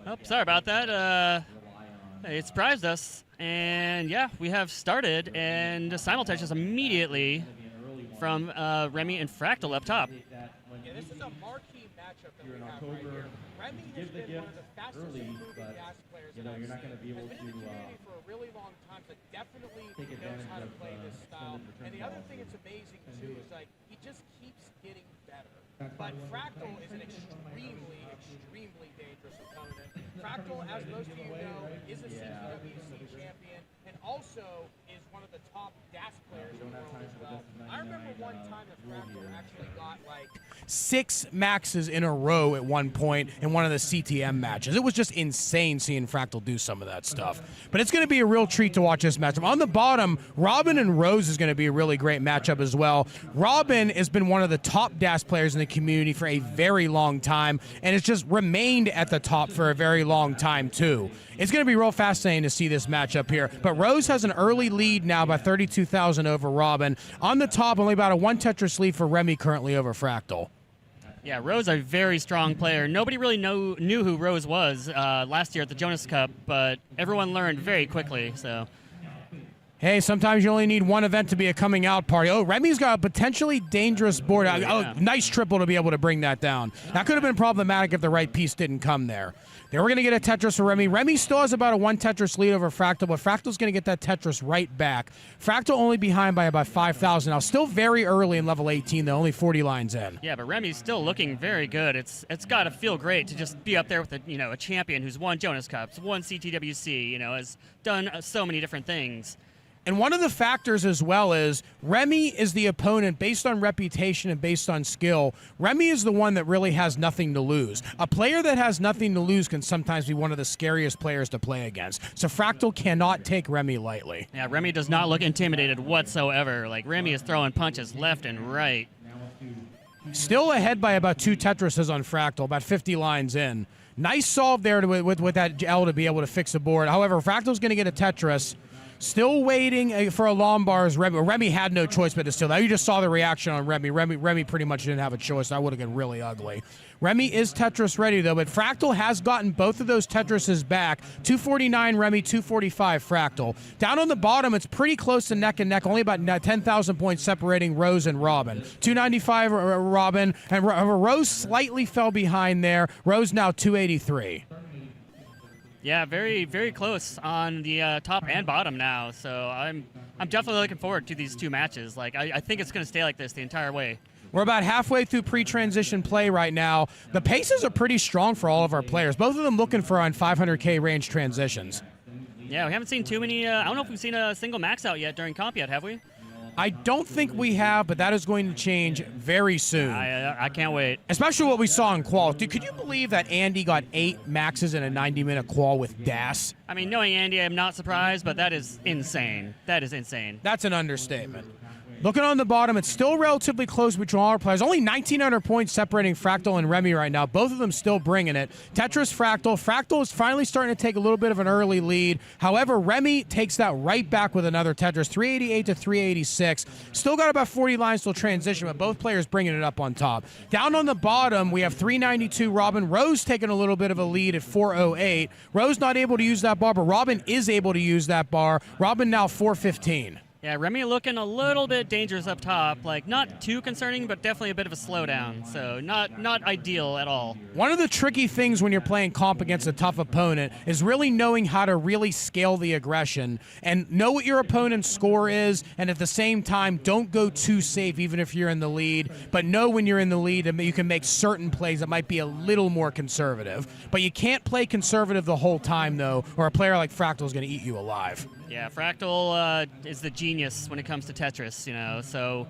Oh, sorry about that. It surprised us. And yeah, we have started and simultaneous immediately from Remmy and Fractal up top. Yeah, this is a marquee matchup that we have right here. Remmy has been one of the fastest improving gas players in I've seen. Has been in the community for a really long time, so definitely knows how to play this style. And the other thing that's amazing too is like he just keeps getting better. But Fractal is an extremely, extremely dangerous opponent. Fractal, as most of you know, is a CTWC champion and also is one of the top gas players in the world as well. I remember one time that Fractal actually got like 6 maxes in a row at one point in one of the CTM matches. It was just insane seeing Fractal do some of that stuff. But it's going to be a real treat to watch this matchup. On the bottom, Robin and Rose is going to be a really great matchup as well. Robin has been one of the top DAS players in the community for a very long time, and it's just remained at the top for a very long time too. It's going to be real fascinating to see this matchup here. But Rose has an early lead now by 32,000 over Robin. On the top, only about a 1 Tetris lead for Remmy currently over Fractal. Yeah, Rose, a very strong player. Nobody really knew who Rose was last year at the Jonas Cup, but everyone learned very quickly. So, hey, sometimes you only need one event to be a coming out party. Oh, Remy's got a potentially dangerous board. Yeah. Oh, nice triple to be able to bring that down. That could have been problematic if the right piece didn't come there. They were going to get a Tetris for Remmy. Remmy still has about a 1 Tetris lead over Fractal, but Fractal's going to get that Tetris right back. Fractal only behind by about 5,000 now. Still very early in level 18, though, only 40 lines in. yeah, but Remmy's still looking very good. It's got to feel great to just be up there with a champion who's won Jonas Cups, won CTWC, has done so many different things. And one of the factors as well is Remmy is the opponent based on reputation and based on skill. Remmy is the one that really has nothing to lose. A player that has nothing to lose can sometimes be one of the scariest players to play against. So Fractal cannot take Remmy lightly. Yeah, Remmy does not look intimidated whatsoever. Like, Remmy is throwing punches left and right. Still ahead by about 2 Tetrises on Fractal, about 50 lines in. Nice solve there with that L to be able to fix the board. However, Fractal's going to get a Tetris. Still waiting for a Lombard's Remmy. Remmy had no choice but to steal that. You just saw the reaction on Remmy. Remmy pretty much didn't have a choice. That would have been really ugly. Remmy is Tetris ready, though, but Fractal has gotten both of those Tetrises back. 249 Remmy, 245 Fractal. Down on the bottom, it's pretty close to neck and neck, only about 10,000 points separating Rose and Robin. 295 Robin, and Rose slightly fell behind there. Rose now 283. Yeah, very, very close on the top and bottom now. So I'm definitely looking forward to these two matches. Like, I think it's going to stay like this the entire way. We're about halfway through pre-transition play right now. The paces are pretty strong for all of our players. Both of them looking for on 500K range transitions. Yeah, we haven't seen too many. I don't know if we've seen a single max out yet during comp yet, have we? I don't think we have, but that is going to change very soon. I can't wait. Especially what we saw in qual. Dude, could you believe that Andy got 8 maxes in a 90-minute qual with DAS? I mean, knowing Andy, I'm not surprised, but that is insane. That is insane. That's an understatement. Looking on the bottom, it's still relatively close between all our players. Only 1,900 points separating Fractal and Remmy right now. Both of them still bringing it. Tetris, Fractal. Fractal is finally starting to take a little bit of an early lead. However, Remmy takes that right back with another Tetris, 388 to 386. Still got about 40 lines till transition, but both players bringing it up on top. Down on the bottom, we have 392 Robin. Rose taking a little bit of a lead at 408. Rose not able to use that bar, but Robin is able to use that bar. Robin now 415. Yeah, Remmy looking a little bit dangerous up top. Like, not too concerning, but definitely a bit of a slowdown. So not ideal at all. One of the tricky things when you're playing comp against a tough opponent is really knowing how to really scale the aggression and know what your opponent's score is, and at the same time, don't go too safe even if you're in the lead, but know when you're in the lead and you can make certain plays that might be a little more conservative. But you can't play conservative the whole time, though, or a player like Fractal is going to eat you alive. Yeah, Fractal is the genius when it comes to Tetris, so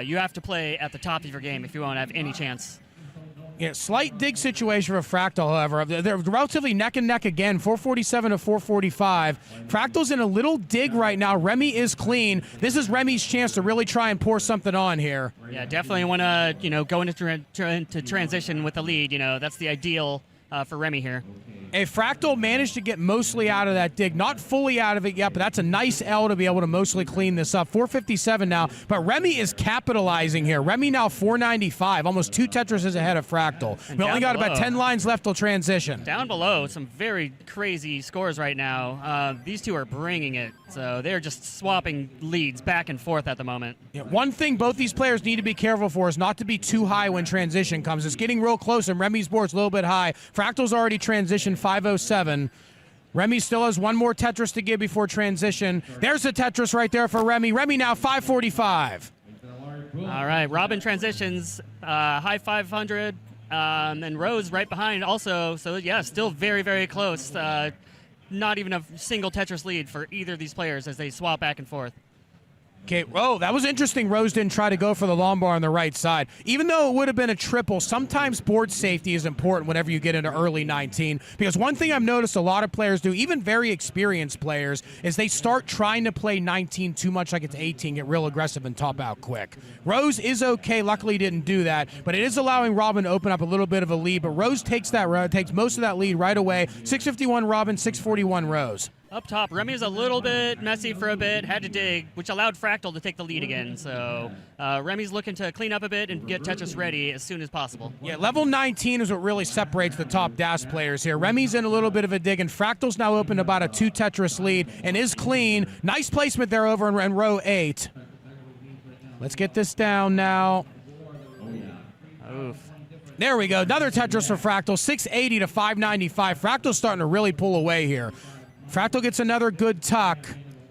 you have to play at the top of your game if you want to have any chance. Yeah, slight dig situation for Fractal, however. They're relatively neck and neck again, 447 to 445. Fractal's in a little dig right now. Remmy is clean. This is Remmy's chance to really try and pour something on here. Yeah, definitely want to, go into transition with the lead. That's the ideal for Remmy here. A Fractal managed to get mostly out of that dig. Not fully out of it yet, but that's a nice L to be able to mostly clean this up. 457 now, but Remmy is capitalizing here. Remmy now 495, almost 2 Tetrises ahead of Fractal. We only got about 10 lines left till transition. Down below, some very crazy scores right now. These two are bringing it, so they're just swapping leads back and forth at the moment. Yeah, one thing both these players need to be careful for is not to be too high when transition comes. It's getting real close, and Remy's board's a little bit high. Fractal's already transitioned 507. Remmy still has one more Tetris to give before transition. There's the Tetris right there for Remmy. Remmy now 545. All right, Robin transitions, high 500, and Rose right behind also. So, yeah, still very, very close. Not even a single Tetris lead for either of these players as they swap back and forth. Okay, oh, that was interesting. Rose didn't try to go for the long bar on the right side. Even though it would have been a triple, sometimes board safety is important whenever you get into early 19. Because one thing I've noticed a lot of players do, even very experienced players, is they start trying to play 19 too much like it's 18, get real aggressive and top out quick. Rose is okay, luckily didn't do that, but it is allowing Robin to open up a little bit of a lead. But Rose takes most of that lead right away. 651 Robin, 641 Rose. Up top, Remy is a little bit messy for a bit, had to dig, which allowed Fractal to take the lead again. So Remy's looking to clean up a bit and get Tetris ready as soon as possible. Yeah, level 19 is what really separates the top DAS players here. Remy's in a little bit of a dig, and Fractal's now opened about a 2 Tetris lead and is clean. Nice placement there over in row 8. Let's get this down now. Oof. There we go. Another Tetris for Fractal, 680 to 595. Fractal's starting to really pull away here. Fractal gets another good tuck.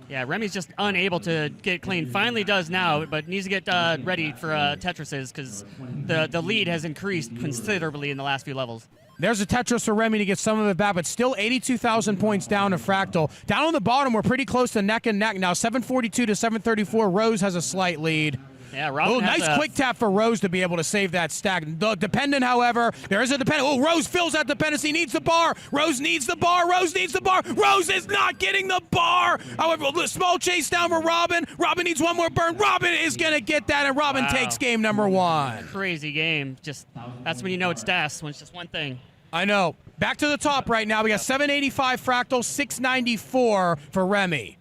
Yeah, Remy's just unable to get clean. Finally does now, but needs to get ready for Tetrises because the lead has increased considerably in the last few levels. There's a Tetris for Remy to get some of it back, but still 82,000 points down to Fractal. Down on the bottom, we're pretty close to neck and neck now. 742 to 734. Rose has a slight lead. Yeah, Robin has nice quick tap for Rose to be able to save that stack. The dependent, however, there is a dependent. Oh, Rose fills that dependency, needs the bar. Rose needs the bar. Rose needs the bar. Rose is not getting the bar. However, small chase down for Robin. Robin needs one more burn. Robin is going to get that, and Robin takes game number 1. Crazy game. Just that's when you know it's DAS, when it's just one thing. I know. Back to the top right now. We got 785 Fractal, 694 for Remy.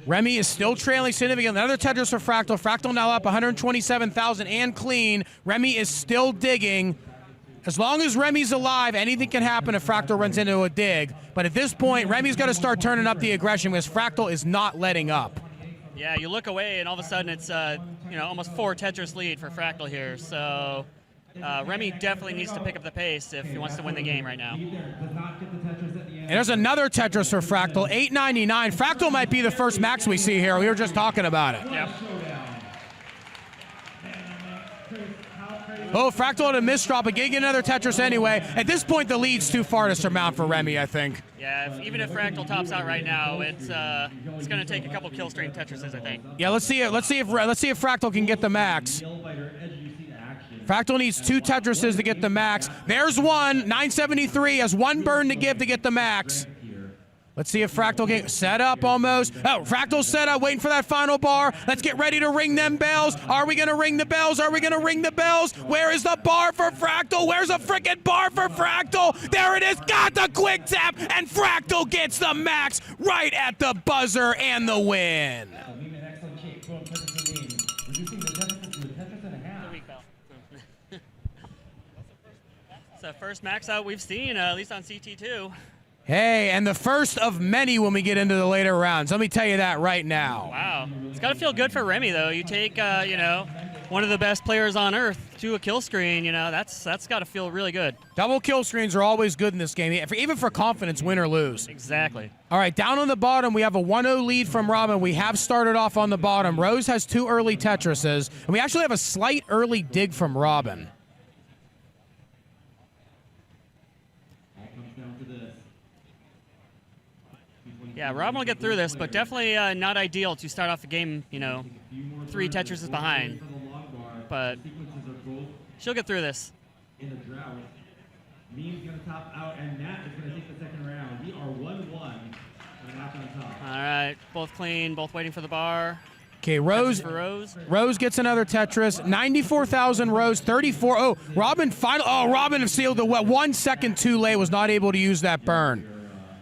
Remy is still trailing significantly. Another Tetris for Fractal. Fractal now up 127,000 and clean. Remy is still digging. As long as Remy's alive, anything can happen if Fractal runs into a dig. But at this point, Remy's got to start turning up the aggression because Fractal is not letting up. Yeah, you look away and all of a sudden it's almost 4 Tetris lead for Fractal here. So Remy definitely needs to pick up the pace if he wants to win the game right now. And there's another Tetris for Fractal, 899. Fractal might be the first max we see here. We were just talking about it. Yep. Oh, Fractal had a misdrop, but getting another Tetris anyway. At this point, the lead's too far to surmount for Remy, I think. Yeah, even if Fractal tops out right now, it's going to take a couple kill stream Tetrises, I think. Yeah, let's see if Fractal can get the max. Fractal needs 2 Tetrises to get the max. There's one. 973 has one burn to give to get the max. Let's see if Fractal can set up almost. Oh, Fractal set up, waiting for that final bar. Let's get ready to ring them bells. Are we going to ring the bells? Are we going to ring the bells? Where is the bar for Fractal? Where's the freaking bar for Fractal? There it is. Got the quick tap, and Fractal gets the max right at the buzzer and the win. It's the first max out we've seen, at least on CT2. Hey, and the first of many when we get into the later rounds. Let me tell you that right now. Wow. It's got to feel good for Remy, though. You take, one of the best players on Earth to a kill screen, that's got to feel really good. Double kill screens are always good in this game, even for confidence, win or lose. Exactly. All right, down on the bottom, we have a 1-0 lead from Robin. We have started off on the bottom. Rose has 2 early Tetrises, and we actually have a slight early dig from Robin. Yeah, Robin will get through this, but definitely not ideal to start off the game, 3 Tetrises behind. But she'll get through this. Meme's going to top out, and Nat is going to take the second round. We are 1-1. All right, both clean, both waiting for the bar. Okay, Rose. For Rose. Rose gets another Tetris. 94,000 Rose. 34. Oh, Robin final. Oh, Robin sealed the 1 second too late. Was not able to use that burn.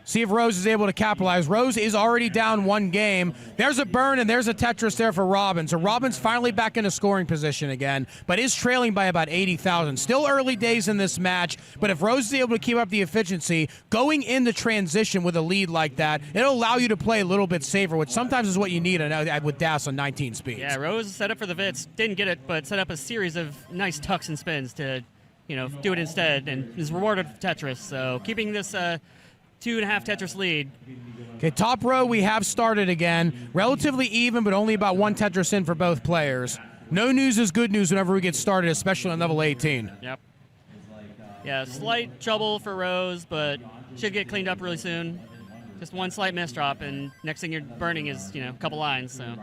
See if Rose is able to capitalize. Rose is already down 1 game. There's a burn and there's a Tetris there for Robin. So Robin's finally back in a scoring position again, but is trailing by about 80,000. Still early days in this match, but if Rose is able to keep up the efficiency, going into transition with a lead like that, it'll allow you to play a little bit safer, which sometimes is what you need with DAS on 19 speeds. Yeah, Rose set up for the Vits. Didn't get it, but set up a series of nice tucks and spins to, do it instead, and is rewarded with Tetris. So keeping this 2.5 Tetris lead. Okay, top row we have started again. Relatively even, but only about 1 Tetris in for both players. No news is good news whenever we get started, especially on level 18. Yep. Yeah, slight trouble for Rose, but should get cleaned up really soon. Just 1 slight misdrop, and next thing you're burning is, a couple lines. So.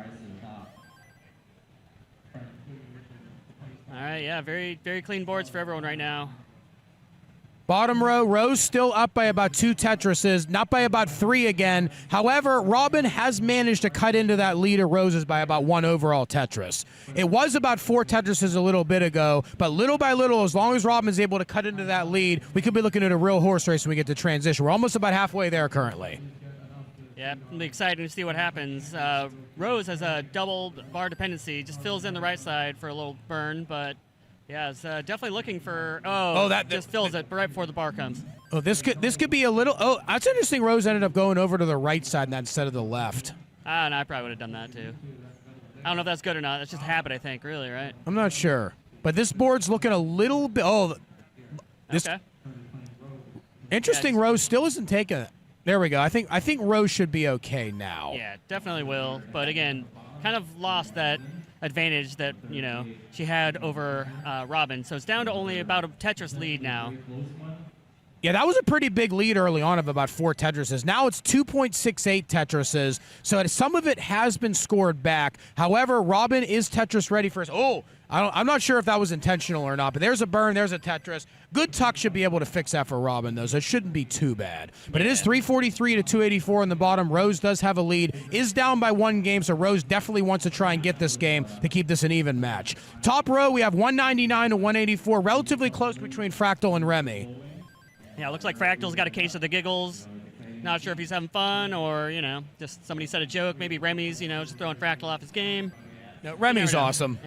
All right, yeah, very, very clean boards for everyone right now. Bottom row, Rose still up by about 2 Tetrises, not by about 3 again. However, Robin has managed to cut into that lead of Rose's by about 1 overall Tetris. It was about 4 Tetrises a little bit ago, but little by little, as long as Robin's able to cut into that lead, we could be looking at a real horse race when we get to transition. We're almost about halfway there currently. Yeah, it'll be exciting to see what happens. Rose has a double bar dependency, just fills in the right side for a little burn, but yeah, it's definitely looking for. That just fills it right before the bar comes. Oh, this could be a little. Oh, that's interesting. Rose ended up going over to the right side instead of the left. No, I probably would have done that too. I don't know if that's good or not. That's just a habit, I think. Really, right? I'm not sure, but this board's looking a little bit. Oh, this. Okay. Interesting. Yeah, Rose still isn't taking it. There we go. I think Rose should be okay now. Yeah, definitely will. But again, kind of lost that advantage that she had over Robin. So it's down to only about a Tetris lead now. Yeah, that was a pretty big lead early on of about 4 Tetrises. Now it's 2.68 Tetrises, so some of it has been scored back. However, Robin is Tetris ready for his. Oh, I'm not sure if that was intentional or not, but there's a burn, there's a Tetris. Good tuck should be able to fix that for Robin, though, so it shouldn't be too bad. But it is 343 to 284 in the bottom. Rose does have a lead, is down by 1 game, so Rose definitely wants to try and get this game to keep this an even match. Top row, we have 199 to 184, relatively close between Fractal and Remmy. Yeah, looks like Fractal's got a case of the giggles. Not sure if he's having fun or, just somebody said a joke. Maybe Remy's, just throwing Fractal off his game. No, Remy's awesome.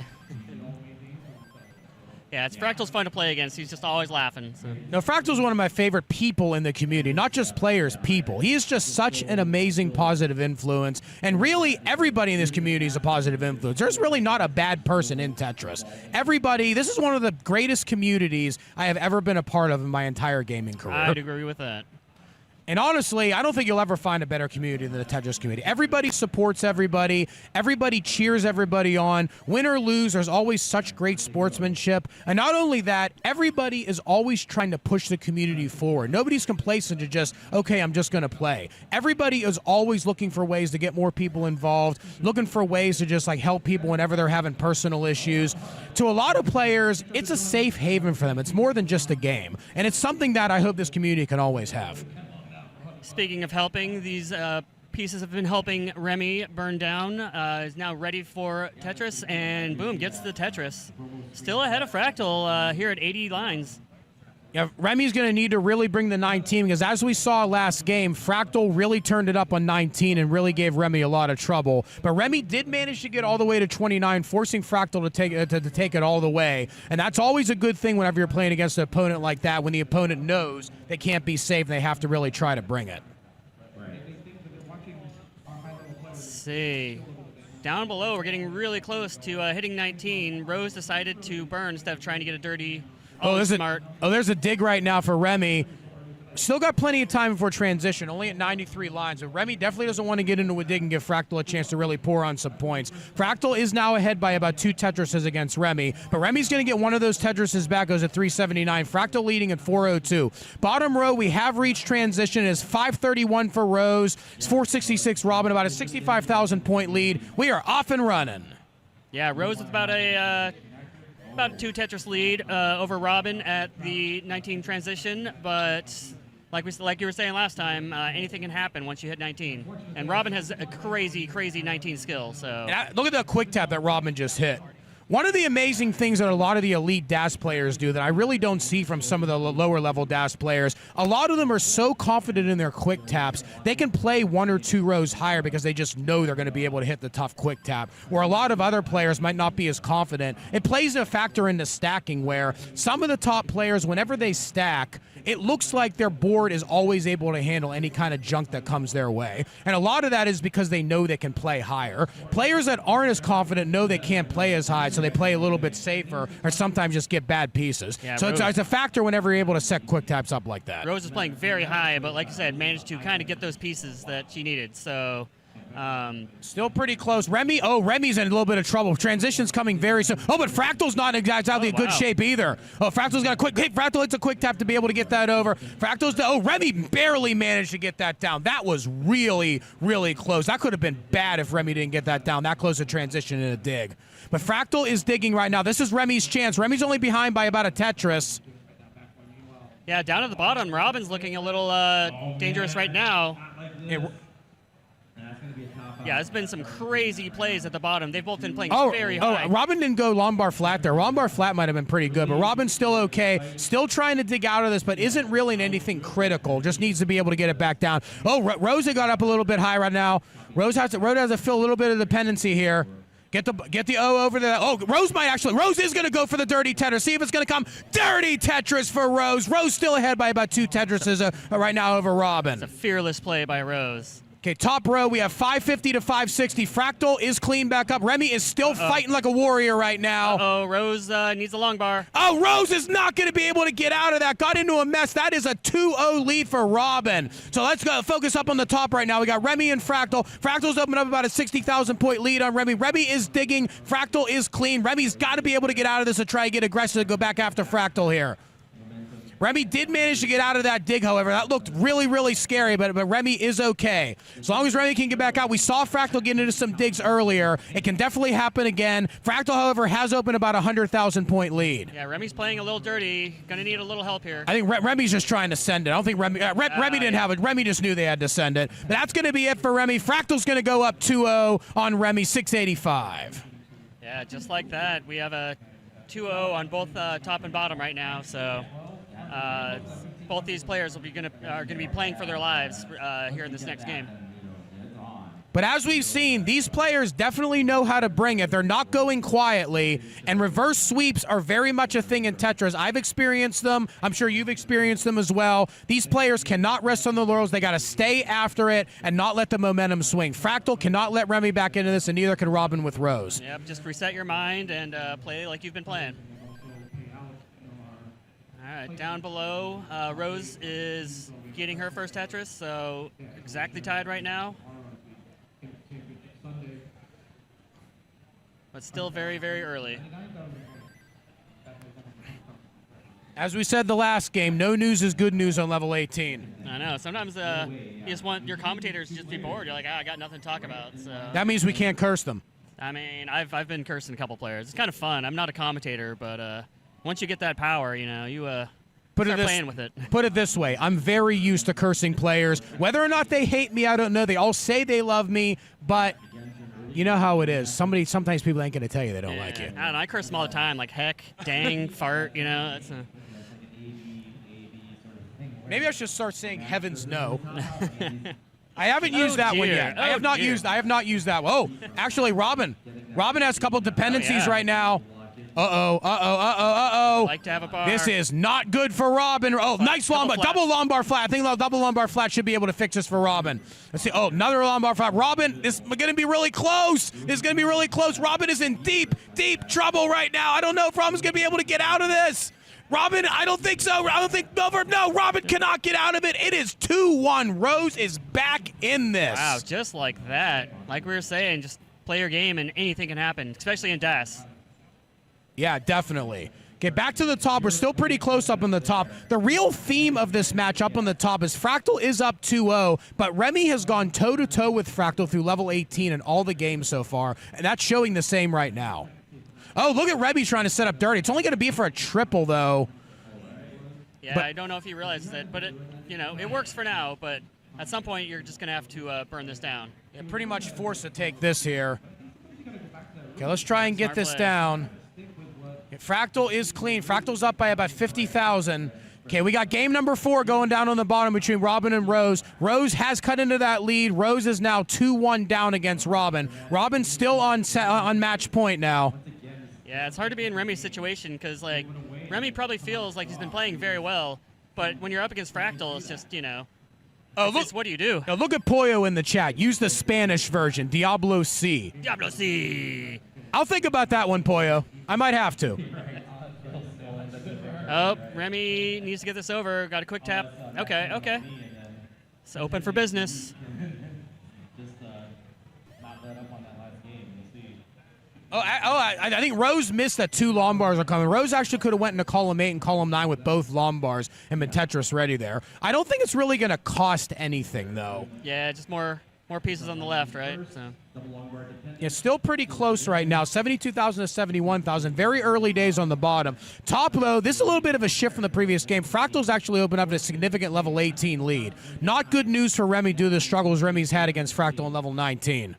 Yeah, Fractal's fun to play against. He's just always laughing. So. No, Fractal's one of my favorite people in the community, not just players, people. He is just such an amazing positive influence, and really everybody in this community is a positive influence. There's really not a bad person in Tetris. Everybody, this is one of the greatest communities I have ever been a part of in my entire gaming career. I'd agree with that. And honestly, I don't think you'll ever find a better community than the Tetris community. Everybody supports everybody. Everybody cheers everybody on. Win or lose, there's always such great sportsmanship. And not only that, everybody is always trying to push the community forward. Nobody's complacent to just, okay, I'm just going to play. Everybody is always looking for ways to get more people involved, looking for ways to just help people whenever they're having personal issues. To a lot of players, it's a safe haven for them. It's more than just a game. And it's something that I hope this community can always have. Speaking of helping, these pieces have been helping Remmy burn down. Is now ready for Tetris, and boom, gets the Tetris. Still ahead of Fractal here at 80 lines. Yeah, Remy's going to need to really bring the 19 because as we saw last game, Fractal really turned it up on 19 and really gave Remmy a lot of trouble. But Remmy did manage to get all the way to 29, forcing Fractal to take it all the way. And that's always a good thing whenever you're playing against an opponent like that, when the opponent knows they can't be safe and they have to really try to bring it. Let's see. Down below, we're getting really close to hitting 19. Rose decided to burn instead of trying to get a dirty. There's a dig right now for Remmy. Still got plenty of time before transition, only at 93 lines. But Remmy definitely doesn't want to get into a dig and give Fractal a chance to really pour on some points. Fractal is now ahead by about 2 Tetrises against Remmy, but Remy's going to get one of those Tetrises back, goes at 379. Fractal leading at 402. Bottom row, we have reached transition. It's 531 for Rose. It's 466 Robin, about a 65,000 point lead. We are off and running. Yeah, Rose with about a 2 Tetris lead over Robin at the 19 transition, but like you were saying last time, anything can happen once you hit 19. And Robin has a crazy 19 skill. So Look at the quick tap that Robin just hit. One of the amazing things that a lot of the elite DAS players do that I really don't see from some of the lower level DAS players, a lot of them are so confident in their quick taps, they can play 1 or 2 rows higher because they just know they're going to be able to hit the tough quick tap, where a lot of other players might not be as confident. It plays a factor into stacking where some of the top players, whenever they stack, it looks like their board is always able to handle any kind of junk that comes their way. And a lot of that is because they know they can play higher. Players that aren't as confident know they can't play as high, so they play a little bit safer or sometimes just get bad pieces. Yeah, so it's a factor whenever you're able to set quick taps up like that. Rose is playing very high, but like you said, managed to kind of get those pieces that she needed. So still pretty close. Remmy, Remmy's in a little bit of trouble. Transition's coming very soon. Oh, but Fractal's not exactly in good shape either. Oh, Fractal's got a quick, Fractal hits a quick tap to be able to get that over. Remmy barely managed to get that down. That was really, really close. That could have been bad if Remmy didn't get that down. That close to transition in a dig. But Fractal is digging right now. This is Remmy's chance. Remmy's only behind by about a Tetris. Yeah, down at the bottom, Robin's looking a little dangerous right now. Yeah, it's been some crazy plays at the bottom. They've both been playing very high. Robin didn't go lumbar flat there. Lumbar flat might have been pretty good, but Robin's still okay. Still trying to dig out of this, but isn't really in anything critical. Just needs to be able to get it back down. Oh, Rosa got up a little bit high right now. Rose has to feel a little bit of dependency here. Get the O over there. Oh, Rose is going to go for the dirty Tetris. See if it's going to come. Dirty Tetris for Rose. Rose still ahead by about 2 Tetrises right now over Robin. It's a fearless play by Rose. Okay, top row, we have 550 to 560. Fractal is clean back up. Remmy is still fighting like a warrior right now. Oh, Rose needs a long bar. Oh, Rose is not going to be able to get out of that. Got into a mess. That is a 2-0 lead for Robin. So let's go focus up on the top right now. We got Remmy and Fractal. Fractal's opened up about a 60,000 point lead on Remmy. Remmy is digging. Fractal is clean. Remmy's got to be able to get out of this and try to get aggressive and go back after Fractal here. Remmy did manage to get out of that dig, however. That looked really, really scary, but Remmy is okay. As long as Remmy can get back out. We saw Fractal get into some digs earlier. It can definitely happen again. Fractal, however, has opened about a 100,000 point lead. Yeah, Remmy's playing a little dirty. Gonna need a little help here. I think Remmy's just trying to send it. I don't think Remmy didn't have it. Remmy just knew they had to send it. But that's going to be it for Remmy. Fractal's going to go up 2-0 on Remmy, 685. Yeah, just like that. We have a 2-0 on both top and bottom right now, so... both these players are going to be playing for their lives here in this next game. But as we've seen, these players definitely know how to bring it. They're not going quietly, and reverse sweeps are very much a thing in Tetris. I've experienced them. I'm sure you've experienced them as well. These players cannot rest on the laurels. They got to stay after it and not let the momentum swing. Fractal cannot let Remmy back into this, and neither can Robin with Rose. Yep, just reset your mind and play like you've been playing. All right, down below, Rose is getting her first Tetris, so exactly tied right now. But still very, very early. As we said the last game, no news is good news on level 18. I know. Sometimes you just want your commentators to just be bored. You're like, I got nothing to talk about. So. That means we can't curse them. I mean, I've been cursing a couple players. It's kind of fun. I'm not a commentator, but once you get that power, you know, you start playing with it. Put it this way. I'm very used to cursing players. Whether or not they hate me, I don't know. They all say they love me, but you know how it is. Sometimes people ain't going to tell you they don't like you. I don't know. I curse them all the time, like heck, dang, fart, you know. That's Maybe I should start saying heavens no. I haven't used that one yet. I have not used that one. Oh, actually, Robin has a couple dependencies right now. Uh-oh. Like to have a bar. This is not good for Robin. Oh, nice lumbar. Double lumbar flat. I think the double lumbar flat should be able to fix this for Robin. Let's see. Oh, another lumbar flat. Robin, this is going to be really close. Robin is in deep, deep trouble right now. I don't know if Robin's going to be able to get out of this. Robin, I don't think so. No, Robin cannot get out of it. It is 2-1. Rose is back in this. Wow, just like that. Like we were saying, just play your game and anything can happen, especially in DAS. Yeah, definitely. Get back to the top. We're still pretty close up on the top. The real theme of this match up on the top is Fractal is up 2-0, but Remmy has gone toe-to-toe with Fractal through level 18 in all the games so far, and that's showing the same right now. Oh, look at Remmy trying to set up dirty. It's only going to be for a triple, though. Yeah, I don't know if he realizes it, but it works for now. But at some point, you're just gonna have to burn this down. Yeah, pretty much forced to take this here. Okay, let's try and get Smart this play. down. Fractal is clean. Fractal's up by about 50,000. Okay, we got game number 4 going down on the bottom between Robin and Rose. Rose has cut into that lead. Rose is now 2-1 down against Robin. Robin's still on match point now. Yeah, it's hard to be in Remy's situation because like Remmy probably feels like he's been playing very well, but when you're up against Fractal, it's just it's what do you do? Now look at Pollo in the chat. Use the Spanish version, Diablo C. Diablo C. I'll think about that one, Pollo. I might have to. Oh, Remmy needs to get this over. Got a quick tap. Okay. It's open for business. I think Rose missed that 2 long bars are coming. Rose actually could have went into column 8 and column 9 with both long bars and been Tetris ready there. I don't think it's really going to cost anything, though. Yeah, just more pieces on the left, right? So. Yeah, still pretty close right now, 72,000 to 71,000. Very early days on the bottom. Top low, this is a little bit of a shift from the previous game. Fractal's actually opened up at a significant level 18 lead. Not good news for Remmy due to the struggles Remy's had against Fractal in level 19.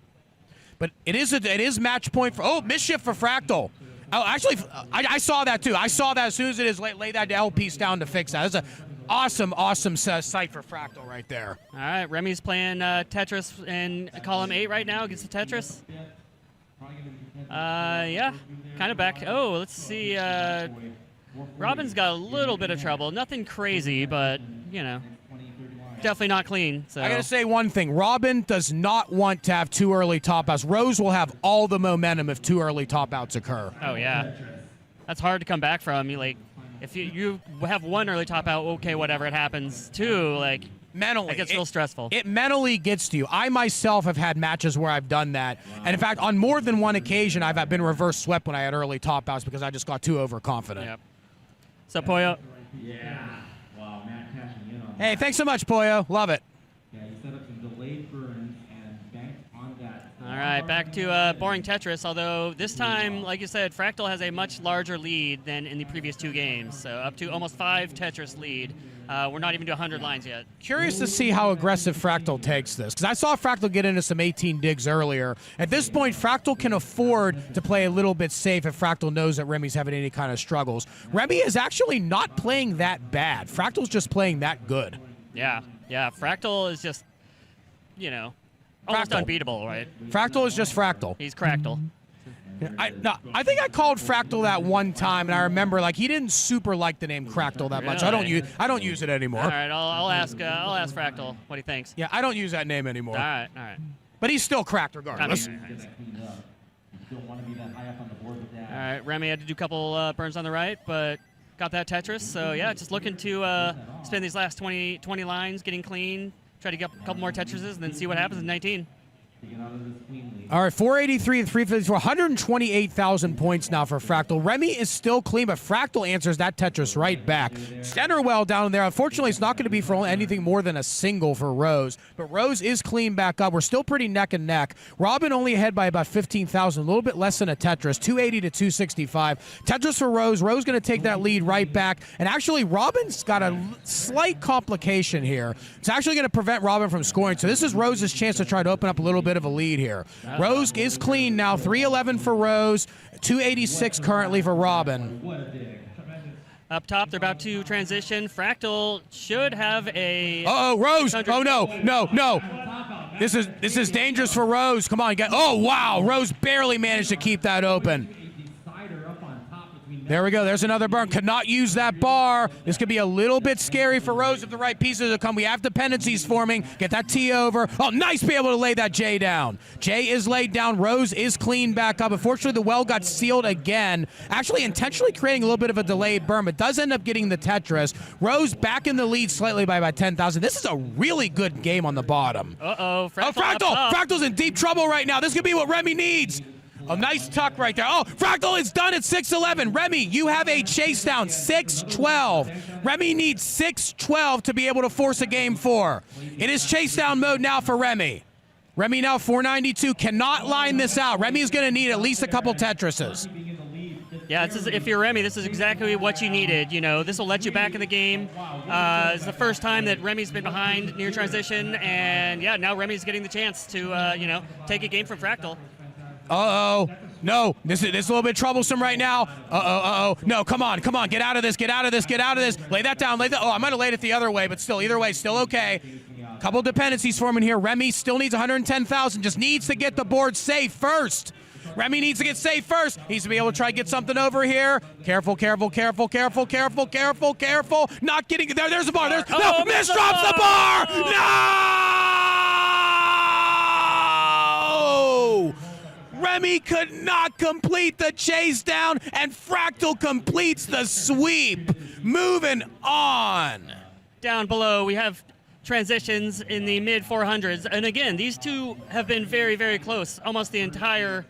But it is match point for mischief for Fractal. Oh, actually, I saw that too. I saw that as soon as it is lay that L piece down to fix that. That's an awesome sight for Fractal right there. All right, Remy's playing Tetris in column 8 right now against the Tetris. Yeah, kind of back. Oh, let's see. Robin's got a little bit of trouble. Nothing crazy, but definitely not clean. So I gotta say one thing. Robin does not want to have 2 early top outs. Rose will have all the momentum if 2 early top outs occur. Oh yeah, that's hard to come back from. If you have 1 early top out, okay, whatever, it happens. 2, mentally, it gets real stressful. It mentally gets to you. I myself have had matches where I've done that, and in fact, on more than one occasion, I've been reverse swept when I had early top outs because I just got too overconfident. Yep. So Pollo. Yeah. Wow, Matt cashing in on Hey, thanks so much, Pollo. Love it. Yeah, he set up some delayed burns and banked on that. All right, back to boring Tetris, although this time, like you said, Fractal has a much larger lead than in the previous 2 games, so up to almost 5 Tetris lead. We're not even to 100 lines yet. Curious to see how aggressive Fractal takes this, because I saw Fractal get into some 18 digs earlier. At this point, Fractal can afford to play a little bit safe if Fractal knows that Remy's having any kind of struggles. Remmy is actually not playing that bad. Fractal's just playing that good. Yeah, Fractal is just, almost Fractal. unbeatable, right? Fractal is just Fractal. He's Cractal. I think I called Fractal that one time, and I remember he didn't super like the name Cractal that much. Really? I don't use it anymore. All right, I'll ask Fractal what he thinks. Yeah, I don't use that name anymore. All right. But he's still cracked regardless. All right, Remmy had to do a couple burns on the right, but got that Tetris. So yeah, just looking to spend these last 20 lines, getting clean, try to get a couple more Tetrises, and then see what happens in 19. All right, 483 and 354, 128,000 points now for Fractal. Remmy is still clean, but Fractal answers that Tetris right back. Center well down there. Unfortunately, it's not going to be for anything more than a single for Rose, but Rose is clean back up. We're still pretty neck and neck. Robin only ahead by about 15,000, a little bit less than a Tetris, 280 to 265. Tetris for Rose. Rose going to take that lead right back, and actually, Robin's got a slight complication here. It's actually going to prevent Robin from scoring, so this is Rose's chance to try to open up a little bit of a lead here. Rose is clean now, 311 for Rose, 286 currently for Robin. Up top, they're about to transition. Fractal should have a... Uh-oh, Rose! Oh, no. This is dangerous for Rose. Come on, oh, wow, Rose barely managed to keep that open. There we go. There's another burn. Could not use that bar. This could be a little bit scary for Rose if the right pieces come. We have dependencies forming. Get that T over. Oh, nice be able to lay that J down. J is laid down. Rose is clean back up. Unfortunately, the well got sealed again. Actually, intentionally creating a little bit of a delayed burn, but does end up getting the Tetris. Rose back in the lead slightly by about 10,000. This is a really good game on the bottom. Uh-oh. Fractal. Fractal! Fractal's in deep trouble right now. This could be what Remmy needs. A nice tuck right there. Oh, Fractal is done at 6-11. Remmy, you have a chase down, 6-12. Remmy needs 6-12 to be able to force a game 4. It is chase down mode now for Remmy. Remmy now 492, cannot line this out. Remmy is going to need at least a couple Tetrises. Yeah, if you're Remmy, this is exactly what you needed. You know, this will let you back in the game. It's the first time that Remy's been behind near transition, and yeah, now Remy's getting the chance to, you know, take a game from Fractal. Uh-oh. No, this is a little bit troublesome right now. Uh-oh. No, come on. Get out of this. Lay that down. Oh, I might have laid it the other way, but still, either way, still okay. Couple dependencies forming here. Remmy still needs 110,000. Just needs to get the board safe first. Remmy needs to get safe first. Needs to be able to try to get something over here. Careful. Not getting there. There's the bar. No, misdrops the bar. No! Remmy could not complete the chase down, and Fractal completes the sweep. Moving on. Down below, we have transitions in the mid 400s, and again, these two have been very, very close almost the entire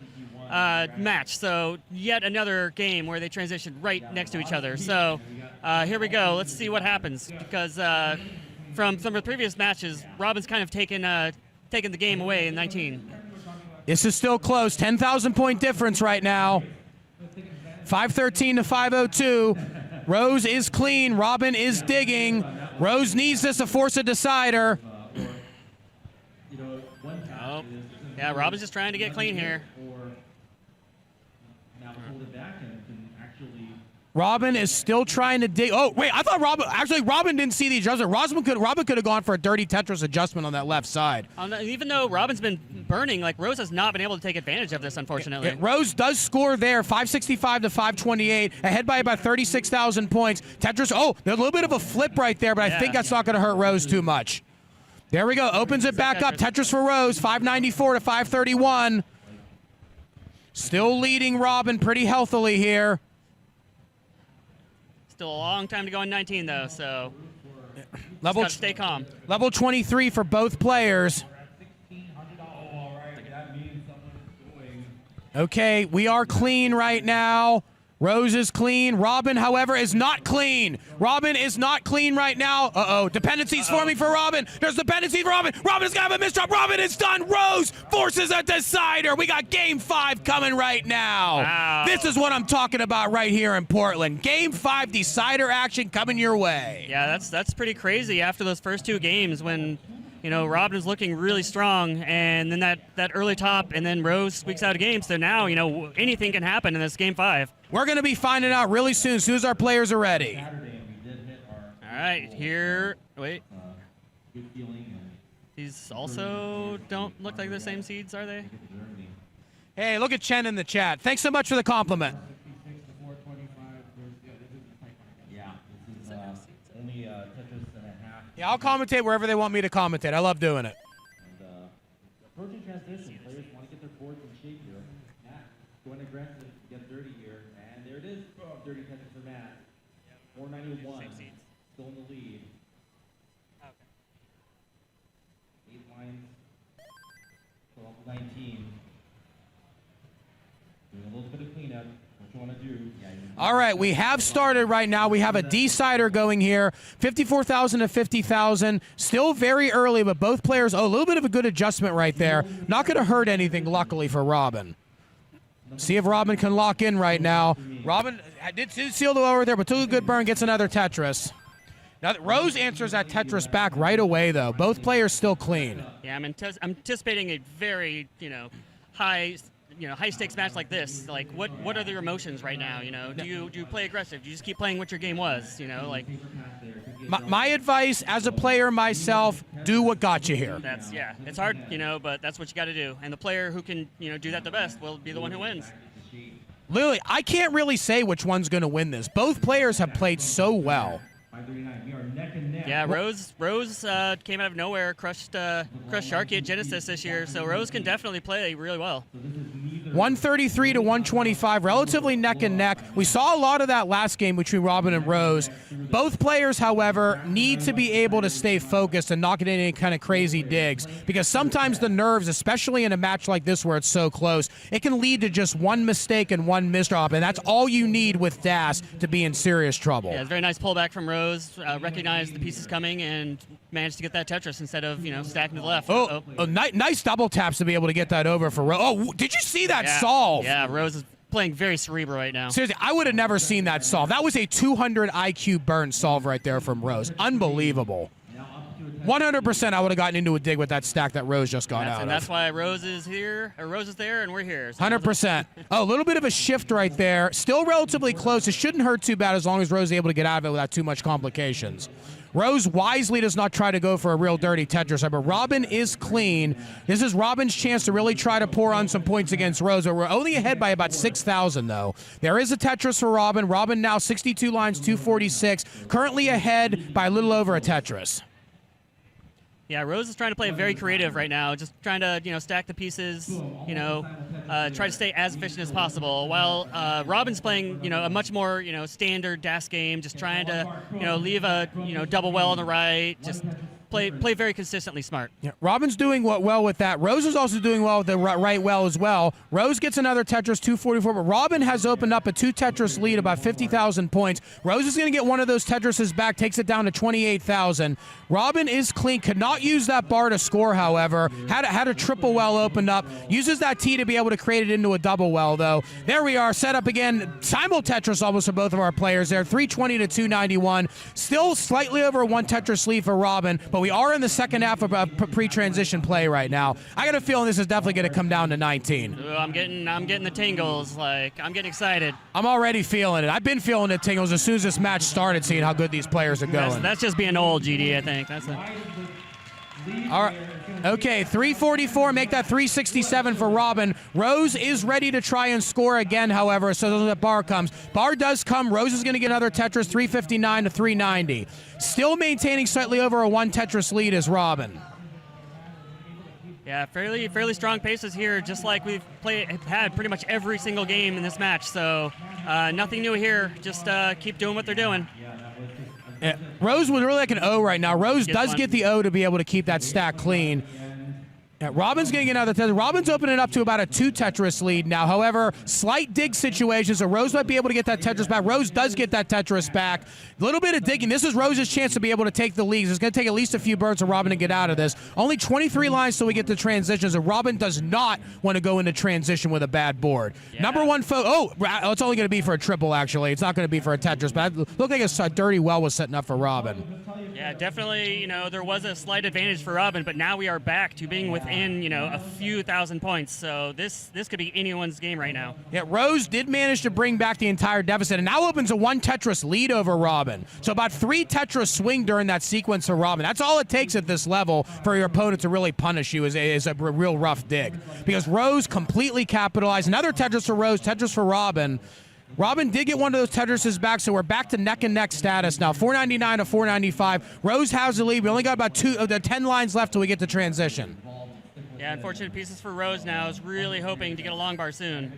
match. So yet another game where they transitioned right next to each other. So here we go. Let's see what happens, because from some of the previous matches, Robin's kind of taken the game away in 19. This is still close. 10,000 point difference right now. 513 to 502. Rose is clean. Robin is digging. Rose needs this to force a decider. Oh, yeah, Robin's just trying to get clean here. Robin is still trying to dig. Oh, wait, I thought Robin didn't see the adjustment. Robin could have gone for a dirty Tetris adjustment on that left side. Even though Robin's been burning, like, Rose has not been able to take advantage of this, unfortunately. Yeah, Rose does score there, 565 to 528, ahead by about 36,000 points. Tetris, oh, there's a little bit of a flip right there, but I think that's not going to hurt Rose too much. There we go, opens it back up. Tetris for Rose, 594 to 531. Still leading Robin pretty healthily here. Still a long time to go in 19, though, so level just gotta stay calm. Level 23 for both players. Okay, we are clean right now. Rose is clean. Robin, however, is not clean. Robin is not clean right now. Uh-oh, dependencies forming for Robin. There's dependency for Robin. Robin's got to have a misdrop. Robin is done. Rose forces a decider. We got Game 5 coming right now. Wow. This is what I'm talking about right here in Portland. Game 5 decider action coming your way. Yeah, that's pretty crazy after those first two games when, you know, Robin is looking really strong, and then that early top, and then Rose squeaks out a game. So now, you know, anything can happen in this Game 5. We're going to be finding out really soon as our players are ready. All right, here, wait. These also don't look like the same seeds, are they? Hey, look at Chen in the chat. Thanks so much for the compliment. Yeah, I'll commentate wherever they want me to commentate. I love doing it. Approaching transition, players want to get their boards in shape here. Matt, going aggressive to get dirty here. And there it is. Dirty Tetris for Matt. 491. Still in the lead. 8 lines. 12-19. Doing a little bit of cleanup. What you want to do. All right, we have started right now. We have a decider going here. 54,000 to 50,000. Still very early, but both players, a little bit of a good adjustment right there. Not going to hurt anything, luckily, for Robin. See if Robin can lock in right now. Robin did seal the over there, but took a good burn, gets another Tetris. Now, Rose answers that Tetris back right away, though. Both players still clean. Yeah, I'm anticipating a very, high stakes match like this. Like, what are your emotions right now? Do you play aggressive? Do you just keep playing what your game was? My advice as a player myself, do what got you here. It's hard, but that's what you got to do. And the player who can, do that the best will be the one who wins. Literally, I can't really say which one's going to win this. Both players have played so well. Yeah, Rose came out of nowhere, crushed Sharky at Genesis this year, so Rose can definitely play really well. 133 to 125, relatively neck and neck. We saw a lot of that last game between Robin and Rose. Both players, however, need to be able to stay focused and not get any kind of crazy digs, because sometimes the nerves, especially in a match like this where it's so close, it can lead to just one mistake and one misdrop, and that's all you need with DAS to be in serious trouble. Yeah, it's a very nice pullback from Rose, recognized the pieces coming and managed to get that Tetris instead of, stacking to the left. Nice double taps to be able to get that over for Rose. Oh, did you see that solve? Yeah, Rose playing very cerebral right now. Seriously, I would have never seen that solve. That was a 200 IQ burn solve right there from Rose. Unbelievable. 100% I would have gotten into a dig with that stack that Rose just got out And of. that's why Rose is here, or Rose is there, and we're here. So 100%. Oh, a little bit of a shift right there. Still relatively close. It shouldn't hurt too bad as long as Rose is able to get out of it without too much complications. Rose wisely does not try to go for a real dirty Tetris, but Robin is clean. This is Robin's chance to really try to pour on some points against Rose. We're only ahead by about 6,000, though. There is a Tetris for Robin. Robin now 62 lines, 246. Currently ahead by a little over a Tetris. Yeah, Rose is trying to play very creative right now, just trying to, stack the pieces, try to stay as efficient as possible, while Robin's playing, a much more, standard DAS game, just trying to, leave a, double well on the right, just play very consistently smart. Yeah, Robin's doing well with that. Rose is also doing well with the right well as well. Rose gets another Tetris, 244, but Robin has opened up a 2 Tetris lead, about 50,000 points. Rose is going to get one of those Tetrises back, takes it down to 28,000. Robin is clean, could not use that bar to score, however. Had a triple well opened up. Uses that T to be able to create it into a double well, though. There we are, set up again. Simul Tetris almost for both of our players there, 320 to 291. Still slightly over 1 Tetris lead for Robin, but we are in the second half of a pre-transition play right now. I got a feeling this is definitely going to come down to 19. Ooh, I'm getting the tingles. Like, I'm getting excited. I'm already feeling it. I've been feeling the tingles as soon as this match started, seeing how good these players are going. That's just being old, GD, I think. That's it. All right. Okay, 344, make that 367 for Robin. Rose is ready to try and score again, however, so the bar comes. Bar does come. Rose is going to get another Tetris, 359 to 390. Still maintaining slightly over a 1 Tetris lead is Robin. Yeah, fairly strong paces here, just like we've had pretty much every single game in this match. So nothing new here. Just keep doing what they're doing. Yeah. Rose would really like an O right now. Rose does get the O to be able to keep that stack clean. Yeah, Robin's going to get another Tetris. Robin's opening up to about a 2 Tetris lead now. However, slight dig situation, so Rose might be able to get that Tetris back. Rose does get that Tetris back. A little bit of digging. This is Rose's chance to be able to take the leads. It's going to take at least a few burns for Robin to get out of this. Only 23 lines till we get to transitions, and Robin does not want to go into transition with a bad board. Yeah. Number one it's only going to be for a triple, actually. It's not going to be for a Tetris, but it looked like a dirty well was setting up for Robin. Yeah, definitely, there was a slight advantage for Robin, but now we are back to being within, a few thousand points. So this could be anyone's game right now. Yeah, Rose did manage to bring back the entire deficit and now opens a 1 Tetris lead over Robin. So about 3 Tetris swing during that sequence for Robin. That's all it takes at this level for your opponent to really punish you is a real rough dig. Because Rose completely capitalized. Another Tetris for Rose, Tetris for Robin. Robin did get one of those Tetrises back, so we're back to neck-and-neck status now, 499 to 495. Rose has the lead. We only got about 10 lines left till we get to transition. Yeah, unfortunate pieces for Rose now. Is really hoping to get a long bar soon.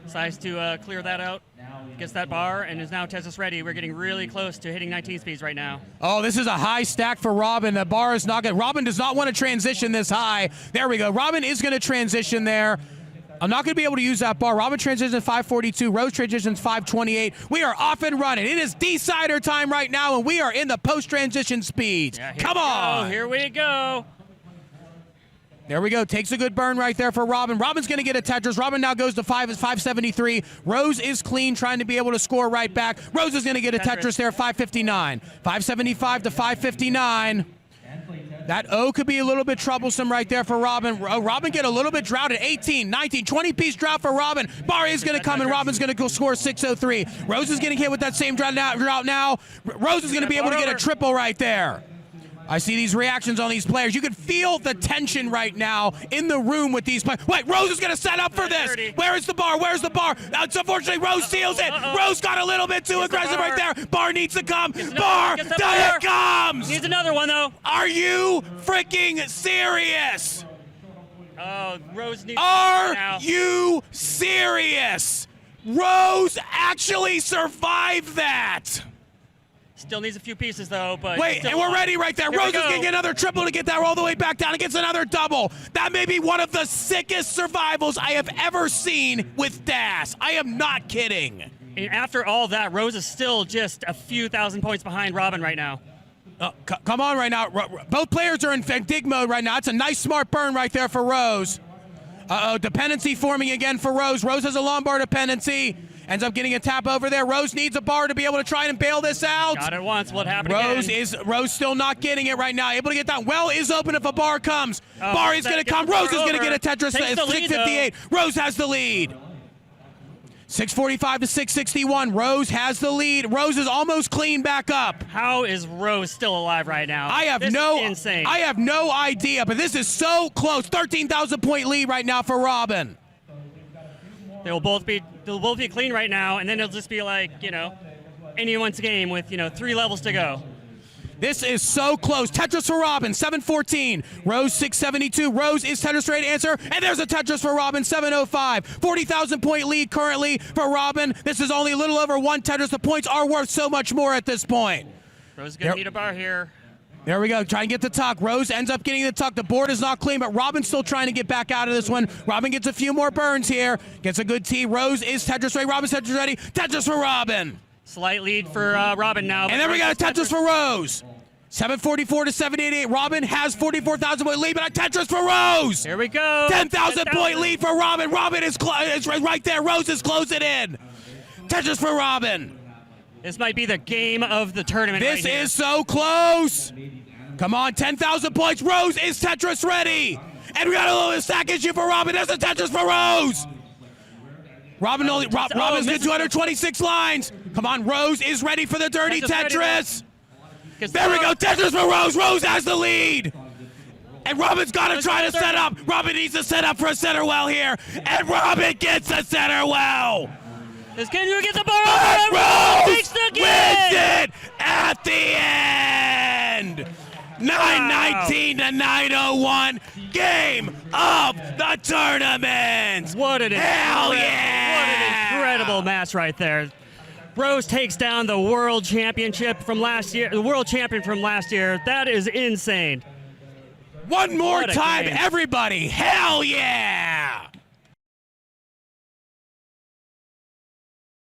Decides to clear that out, gets that bar, and is now Tetris ready. We're getting really close to hitting 19 speeds right now. Oh, this is a high stack for Robin. The bar is not good. Robin does not want to transition this high. There we go. Robin is going to transition there. I'm not going to be able to use that bar. Robin transitions 542. Rose transitions 528. We are off and running. It is decider time right now, and we are in the post-transition speeds. Yeah, Come on. Here we go. There we go. Takes a good burn right there for Robin. Robin's going to get a Tetris. Robin now goes to 573. Rose is clean, trying to be able to score right back. Rose is going to get a Tetris there, 559. 575 to 559. That O could be a little bit troublesome right there for Robin. Robin get a little bit droughted. 18, 19, 20-piece drought for Robin. Bar is going to come, and Robin's going to go score 603. Rose is getting hit with that same drought now. Rose is going to be able to get a triple right there. I see these reactions on these players. You can feel the tension right now in the room with these players. Wait, Rose is going to set up for this. Where is the bar? Where's the bar? Unfortunately, Rose seals it. Rose got a little bit too aggressive right there. Bar needs to come. Bar, it comes. Needs another one, though. Are you freaking serious? Oh, Rose needs Are you serious? Rose actually survived that. Still needs a few pieces, though. But wait, and we're ready right there. Rose is going to get another triple to get that all the way back down. It gets another double. That may be one of the sickest survivals I have ever seen with DAS. I am not kidding. And after all that, Rose is still just a few thousand points behind Robin right now. Come on right now. Both players are in dig mode right now. It's a nice, smart burn right there for Rose. Uh-oh, dependency forming again for Rose. Rose has a long bar dependency. Ends up getting a tap over there. Rose needs a bar to be able to try and bail this out. Got it once. What happened Rose still not getting it right now. Able to get that. Well is open if a bar comes. Bar is going to come. Rose is going to get a Tetris. 658. Rose has the lead. 645 to 661. Rose has the lead. Rose is almost clean back up. How is Rose still alive right now? This is insane. I have no idea, but this is so close. 13,000 point lead right now for Robin. They'll both be clean right now, and then it'll just be like, anyone's game with, 3 levels to go. This is so close. Tetris for Robin, 714. Rose, 672. Rose is Tetris ready to answer, and there's a Tetris for Robin, 705. 40,000 point lead currently for Robin. This is only a little over 1 Tetris. The points are worth so much more at this point. Rose is going to need a bar here. There we go. Try and get the tuck. Rose ends up getting the tuck. The board is not clean, but Robin's still trying to get back out of this one. Robin gets a few more burns here. Gets a good tee. Rose is Tetris ready. Robin's Tetris ready. Tetris for Robin. Slight lead for Robin now. And then we got a Tetris for Rose. 744 to 788. Robin has 44,000 point lead, but a Tetris for Rose. Here we go. 10,000 point lead for Robin. Robin is right there. Rose is closing in. Tetris for Robin. This might be the game of the tournament. This is so close. Come on, 10,000 points. Rose is Tetris ready. And we got a little stack issue for Robin. There's a Tetris for Rose. Robin's got 226 lines. Come on, Rose is ready for the dirty Tetris. There we go, Tetris for Rose. Rose has the lead. And Robin's got to try to set up. Robin needs to set up for a center well here. And Robin gets a center well. Can you get the bar? And Rose takes the game. wins it at the end. 919 to 901. Game of the tournament. What an incredible match right there. Rose takes down the world championship from last year. The world champion from last year. That is insane. One more time, everybody. Hell yeah.